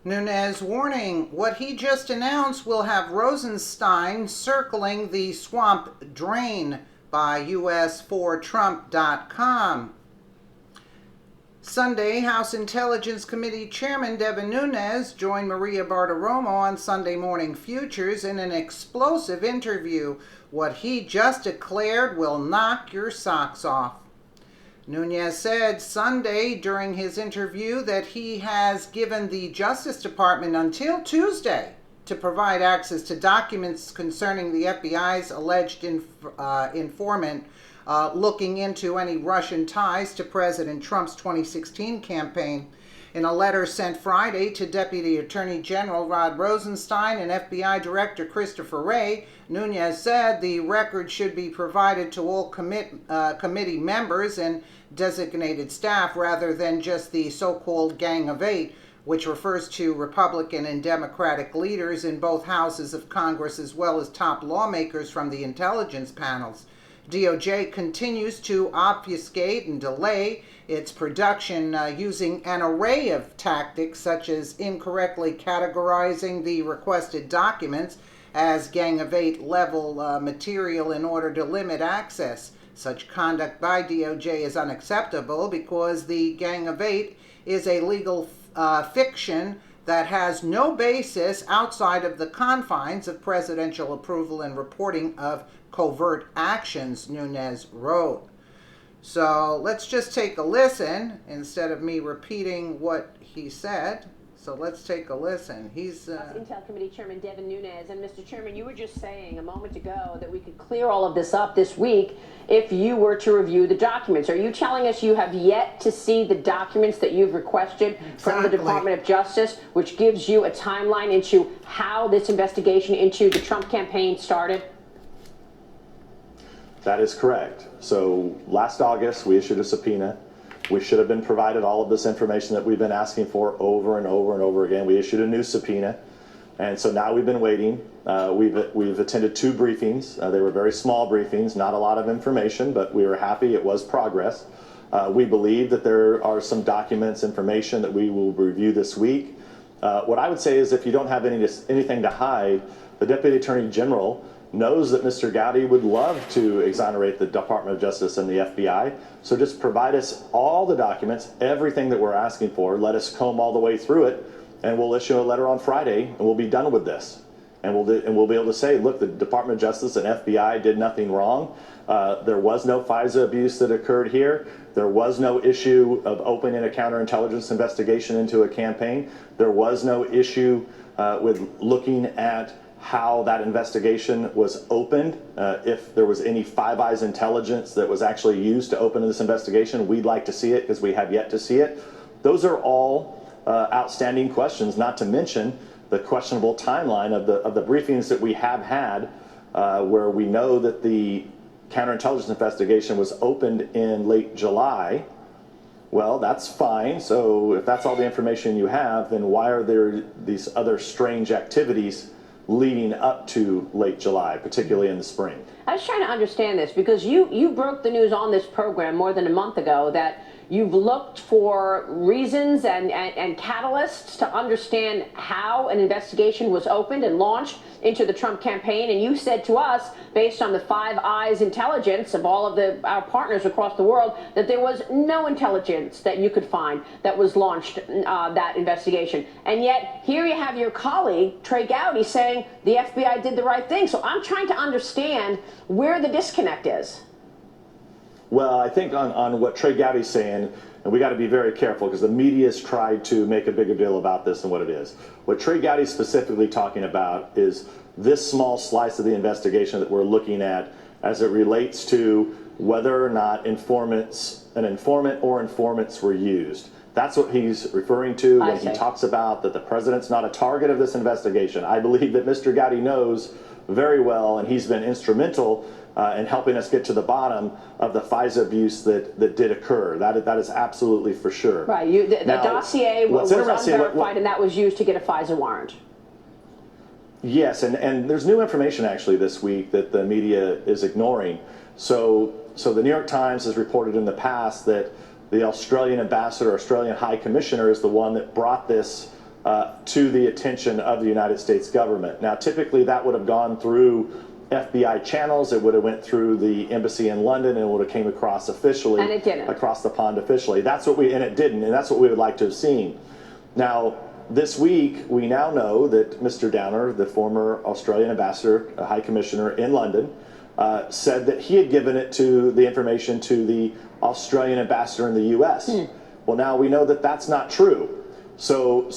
Nunes warning what he just announced will have Rosenstein circling the swamp drain by US4Trump.com. Sunday, House Intelligence Committee Chairman Devin Nunes joined Maria Bartiromo on Sunday Morning Futures in an explosive interview. What he just declared will knock your socks off. Nunes said Sunday during his interview that he has given the Justice Department until Tuesday to provide access to documents concerning the FBI's alleged informant looking into any Russian ties to President Trump's 2016 campaign. In a letter sent Friday to Deputy Attorney General Rod Rosenstein and FBI Director Christopher Wray, Nunes said the record should be provided to all committee members and designated staff rather than just the so-called Gang of Eight, which refers to Republican and Democratic leaders in both houses of Congress as well as top lawmakers from the intelligence panels. DOJ continues to obfuscate and delay its production using an array of tactics, such as incorrectly categorizing the requested documents as Gang of Eight level material in order to limit access. Such conduct by DOJ is unacceptable because the Gang of Eight is a legal fiction that has no basis outside of the confines of presidential approval and reporting of covert actions, Nunes wrote. So let's just take a listen instead of me repeating what he said. So let's take a listen. He's Intel Committee Chairman Devin Nunes. And Mr. Chairman, you were just saying a moment ago that we could clear all of this up this week if you were to review the documents. Are you telling us you have yet to see the documents that you've requested from the Department of Justice, which gives you a timeline into how this investigation into the Trump campaign started? That is correct. So last August, we issued a subpoena. We should have been provided all of this information that we've been asking for over and over and over again. We issued a new subpoena. And so now we've been waiting. We've attended 2 briefings. They were very small briefings, not a lot of information, but we were happy. It was progress. We believe that there are some documents, information that we will review this week. What I would say is if you don't have anything to hide, the Deputy Attorney General knows that Mr. Gowdy would love to exonerate the Department of Justice and the FBI. So just provide us all the documents, everything that we're asking for. Let us comb all the way through it, and we'll issue a letter on Friday, and we'll be done with this. And we'll be able to say, look, the Department of Justice and FBI did nothing wrong. There was no FISA abuse that occurred here. There was no issue of opening a counterintelligence investigation into a campaign. There was no issue with looking at how that investigation was opened, if there was any Five Eyes intelligence that was actually used to open this investigation. We'd like to see it because we have yet to see it. Those are all outstanding questions, not to mention the questionable timeline of the briefings that we have had where we know that the counterintelligence investigation was opened in late July. Well, that's fine. So if that's all the information you have, then why are there these other strange activities leading up to late July, particularly in the spring? I was trying to understand this because you broke the news on this program more than a month ago that you've looked for reasons and catalysts to understand how an investigation was opened and launched into the Trump campaign. And you said to us, based on the Five Eyes intelligence of all of our partners across the world, that there was no intelligence that you could find that was launched that investigation. And yet here you have your colleague, Trey Gowdy, saying the FBI did the right thing. So I'm trying to understand where the disconnect is. Well, I think on what Trey Gowdy's saying, and we got to be very careful because the media's tried to make a bigger deal about this than what it is. What Trey Gowdy's specifically talking about is this small slice of the investigation that we're looking at as it relates to whether or not an informant or informants were used. That's what he's referring to when he talks about that the president's not a target of this investigation. I believe that Mr. Gowdy knows very well, and he's been instrumental in helping us get to the bottom of the FISA abuse that did occur. That is absolutely for sure. Right. The dossier was unverified, and that was used to get a FISA warrant. Yes, and there's new information actually this week that the media is ignoring. So the New York Times has reported in the past that the Australian ambassador, Australian High Commissioner, is the one that brought this to the attention of the United States government. Now, typically that would have gone through FBI channels. It would have went through the embassy in London, and it would have came across officially, and it didn't. across the pond officially. That's what and it didn't, and that's what we would like to have seen. Now, this week, we now know that Mr. Downer, the former Australian ambassador, High Commissioner in London, said that he had given the information to the Australian ambassador in the U.S. Well, now we know that that's not true. So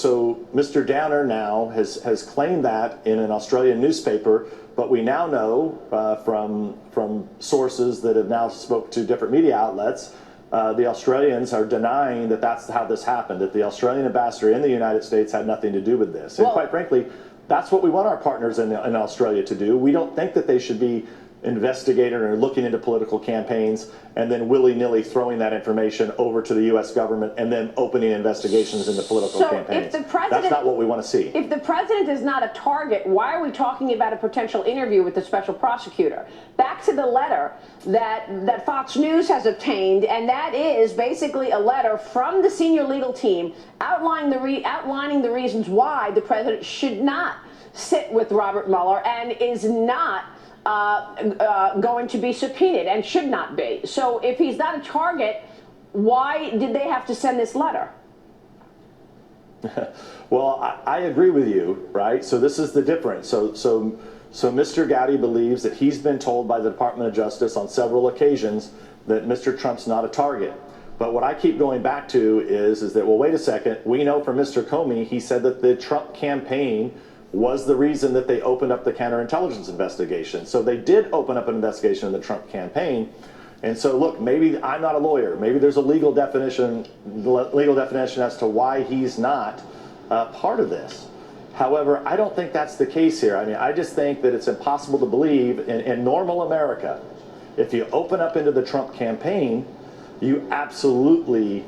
Mr. Downer now has claimed that in an Australian newspaper, but we now know from sources that have now spoke to different media outlets, the Australians are denying that that's how this happened, that the Australian ambassador in the United States had nothing to do with this. And quite frankly, that's what we want our partners in Australia to do. We don't think that they should be investigating or looking into political campaigns and then willy-nilly throwing that information over to the U.S. government and then opening investigations into political campaigns. That's not what we want to see. If the president is not a target, why are we talking about a potential interview with the special prosecutor? Back to the letter that Fox News has obtained, and that is basically a letter from the senior legal team outlining the reasons why the president should not sit with Robert Mueller and is not going to be subpoenaed and should not be. So if he's not a target, why did they have to send this letter? Well, I agree with you, right? So this is the difference. So Mr. Gowdy believes that he's been told by the Department of Justice on several occasions that Mr. Trump's not a target. But what I keep going back to is that, well, wait a second. We know from Mr. Comey, he said that the Trump campaign was the reason that they opened up the counterintelligence investigation. So they did open up an investigation in the Trump campaign. And so, look, maybe I'm not a lawyer. Maybe there's a legal definition as to why he's not part of this. However, I don't think that's the case here. I mean, I just think that it's impossible to believe in normal America, if you open up into the Trump campaign, you absolutely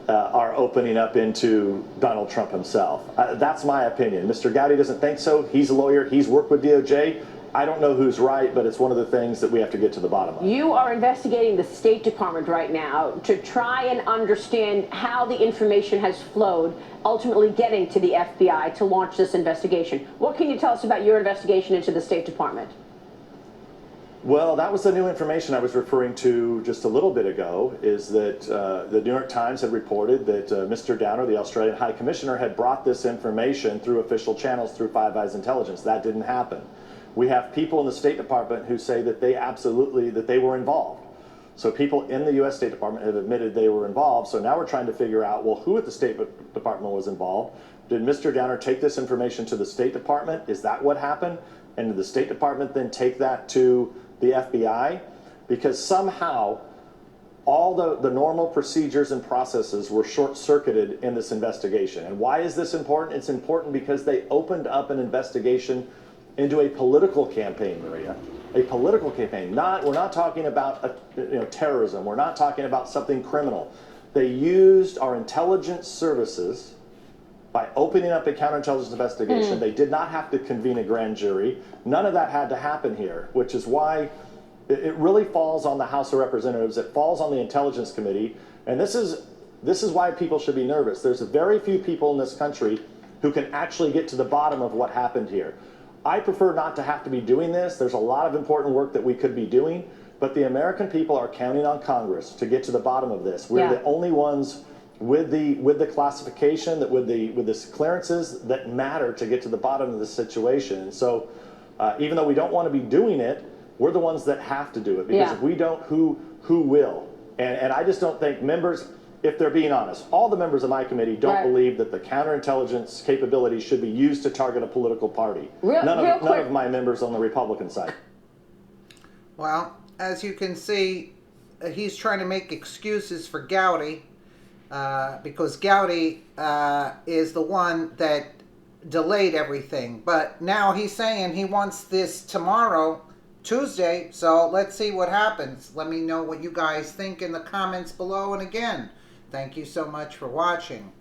are opening up into Donald Trump himself. That's my opinion. Mr. Gowdy doesn't think so. He's a lawyer. He's worked with DOJ. I don't know who's right, but it's one of the things that we have to get to the bottom of. You are investigating the State Department right now to try and understand how the information has flowed, ultimately getting to the FBI to launch this investigation. What can you tell us about your investigation into the State Department? Well, that was the new information I was referring to just a little bit ago, is that the New York Times had reported that Mr. Downer, the Australian High Commissioner, had brought this information through official channels, through Five Eyes Intelligence. That didn't happen. We have people in the State Department who say that they were involved. So people in the U.S. State Department have admitted they were involved. So now we're trying to figure out, well, who at the State Department was involved? Did Mr. Downer take this information to the State Department? Is that what happened? And did the State Department then take that to the FBI? Because somehow all the normal procedures and processes were short-circuited in this investigation. And why is this important? It's important because they opened up an investigation into a political campaign, Maria. A political campaign. We're not talking about terrorism. We're not talking about something criminal. They used our intelligence services by opening up a counterintelligence investigation. They did not have to convene a grand jury. None of that had to happen here, which is why it really falls on the House of Representatives. It falls on the Intelligence Committee. And this is why people should be nervous. There's very few people in this country who can actually get to the bottom of what happened here. I prefer not to have to be doing this. There's a lot of important work that we could be doing, but the American people are counting on Congress to get to the bottom of this. We're the only ones with the classification, with the clearances that matter to get to the bottom of this situation. And so even though we don't want to be doing it, we're the ones that have to do it, because if we don't, who will? And I just don't think members, if they're being honest, all the members of my committee don't believe that the counterintelligence capabilities should be used to target a political party. None of my members on the Republican side. Well, as you can see, he's trying to make excuses for Gowdy, because Gowdy is the one that delayed everything. But now he's saying he wants this tomorrow, Tuesday, so let's see what happens. Let me know what you guys think in the comments below. And again, thank you so much for watching.